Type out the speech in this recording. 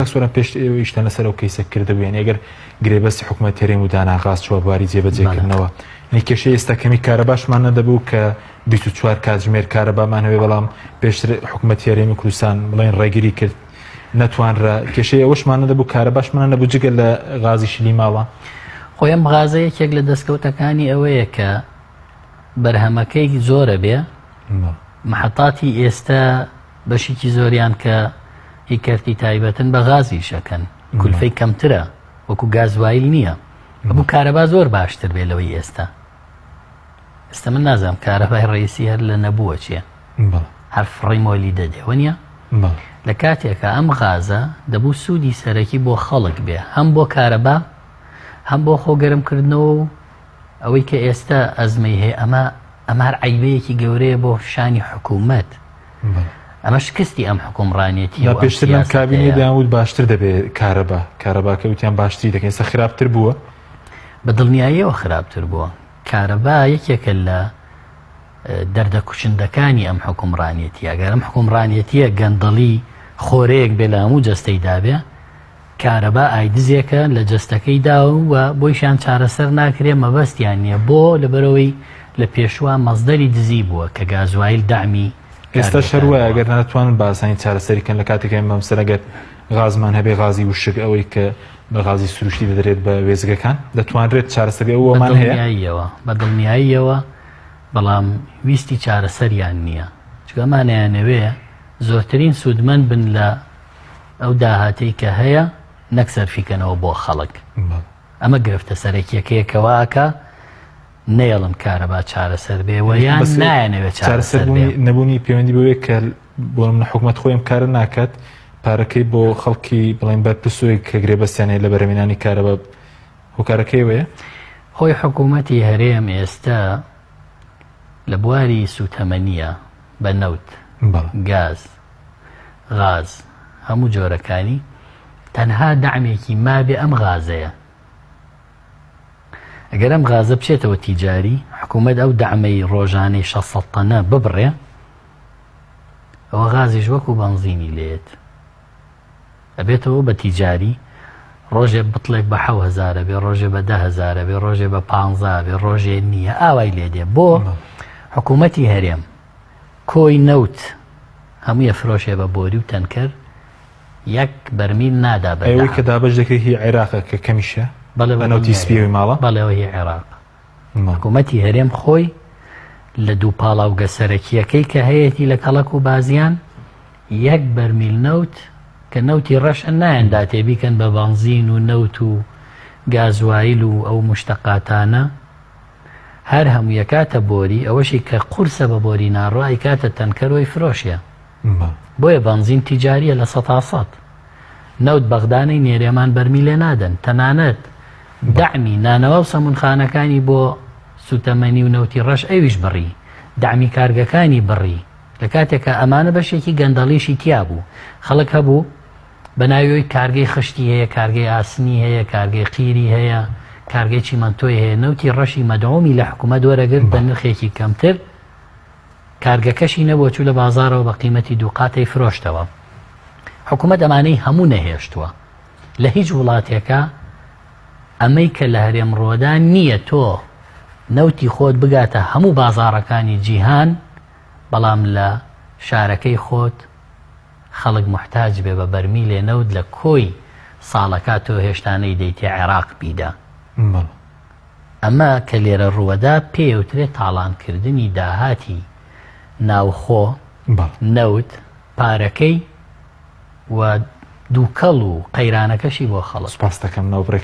سووران پێش ئیشتە لەسەر ئەو کەیسە کردبووێن ئەگەر گرێبەستی حکوومەت هەرێم و داناغاز چوە بواری جێبەجێکردنەوە کێشەی ئێستا کەمی کارەباشمان نەدەبوو کە 24 کاتژمێر کارەبامان هەوێ بەڵام پێشتر حکوومەتی هەرێمی کوردستان بڵێن ڕێگیری کرد نەتوانرا کێشەی ئەوەشمان نەدەبوو کارەباشمان نەبوو جگە لە غازی شلی ماوە خۆی ئەم غازە یەکێک لە دەستکەوتەکانی ئەوەیە کە بەرهەمەکەی زۆرە بێ محەتاتی ئێستا بەشێکی زۆریان کە هیکەرتی تایبەتن بە غازی شەکەن کولفەی کەمترە وەکو گازوایل نییە بەبوو کارەبا زۆر باشتر بێ لەوەی ئێستا من نازانم کارەبای ڕئیسی هەر لە نەبووە چییە هەر فڕی مۆلی دەدێ وەنیە لە کاتێکە ئەم غازە دەبوو سوودی سەرەکی بۆ خەڵک بێ هەم بۆ کارەبا هەم بۆ خۆگەرمکردنەوە و ئەوەی کە ئێستا ئەزمەی هەیە ئەمار عیبەیەکی گەورەیە بۆ شانی حکوومەت ئەمە شکستی ئەم حکومڕانێتی پێشتر لەم کابینی داوت باشتر دەبێت کارەباکە وتیان باشتری دەکەن ئێستا خراپتر بووە بە دڵنیاییەوە خراپتر بووە کارەبا یەکێکە لە دەردەکوچندەکانی ئەم حکومڕانێتی ئەگەر ئەم حکومڕانێتیە گەندەڵی خۆرەیەک بێ لە هەموو جەستەی دابێ کارەبا ئایدزێکە لە جەستەکەی داوە و بۆیشان چارەسەر ناکرێ مەبەستیان نییە بۆ لەبەرەوەی لە پێشوا مەزدەری دزی بووە کە گازوایل دامی ئێستا شەروە ئەگەر ناتوانن باسانی چارەسەریکەن لە کاتێکە مەمسەرەگەر غازمان هەبێ غازی وشک ئەوەی کە بە غازی سروشتی دەدرێت بە وێزگەکان دەتوانرێت چارەسەری ئەوەمان هەیە بە دڵنیاییەوە بەڵام ویستی چارەسەریان نییە چگەمانیانەوێ زۆرترین سوودمەند بن لە ئەو داهاتەی کە هەیە نەک سەرفیکەنەوە بۆ خەڵک ئەمە گرفتە سەرەکیەکەیەکەواکە نەیەڵم کارەبا چارەسەر بێەوە یان نایەنەوێت چارەسەر نەبوونی پەیوەندی بەوەیە کە بۆ منە حکوومەت خۆیم کارە ناکات پارەکەی بۆ خەڵکی بڵێن بەرپرسۆی کە گرێبەستیانەیە لە بەرهەمێنانی کارەبا هۆکارەکەی وەیە خۆی حکوومەتی هەرێم ئێستا لە بواری سوتەمەنیە بە نەوت گاز غاز هەموو جۆرەکانی تەنها دەعمێکی مابێ ئەم غازەیە ئەگەر ئەم غازە بچێتەوە تیجاری حکوومەت ئەو دەعمەی ڕۆژانەی 600 تەنە ببڕێ ئەوە غازیش وەکو بەنزینی لێت ئەبێتەوە بە تیجاری ڕۆژێ بتڵێک بە 7000 بێ ڕۆژێ بە 10,000 بێ ڕۆژێ بە 15 بێ ڕۆژێ نییە ئاوای لێدێ بۆ حکوومەتی هەرێم کۆی نەوت هەموویە فرۆشێ بە بۆری و تەنکەر یەک بەرمیل نادا بە ئەوەی کە دابش دەکەی هی عێراقە کە کەمیشە بەنەوتی سپیەوەی ماڵە بەڵێەوە هی عێراق حکوومەتی هەرێم خۆی لە دوو پاڵاوگە سەرەکیەکەی کە هەیەی لە کەڵک و بازیان یەک بەرمیل نەوت کە نەوتی ڕەش نایەندا تێبیکەن بە بەنزین و نەوت و گازوایل و ئەو مشتەقاتانە هەر هەموو یەکاتە بۆری ئەوەشی کە قورسە بە بۆری ناڕۆی کاتە تەنکەرۆی فرۆشیە بۆیە بەنزین تیجاریە لە 100 نەوت بەغدانەی نێرێمان بەرمی لێ نادەن تەنانەت دەعمی نانەوە و سەمونخانەکانی بۆ سوتەمەنی و نەوتی ڕەش ئەویش بڕی دەعمی کارگەکانی بڕی لە کاتێکە ئەمانە بەشێکی گەندەڵیشی تیا بوو خەڵک هەبوو بە ناوی کارگەی خشتی هەیە کارگەی ئاسنی هەیە کارگەی قیری هەیە کارگەی چیمەنتۆی هەیە نەوتی ڕەشی مەدعومی لە حکوومەت وەرەگرت بە نرخێکی کەمتر کارگەکەشی نەبووە چوو لە بازارەوە بە قیمەتی دووقاتەی فرۆشتەوە حکوومەت ئەمانەی هەموو نەهێشتووە لە هیچ وڵاتێکە ئەمەی کە لە هەرێم ڕۆدان نییە تۆ نەوتی خۆت بگاتە هەموو بازاڕەکانی جیهان بەڵام لە شارەکەی خۆت خەڵک محتاج بێ بە بەرمیلێ نەوت لە کۆی ساڵەکە تۆ هێشتانەی دەیتێ عێراق بیدا ئەمە کە لێرە ڕووەدا پێوترێت تاڵانکردنی داهاتی ناوخۆ نەوت پارەکەی و دووکەڵ و قەیرانەکەشی بۆ خەڵک سپاس دەکەم ناوبڕێک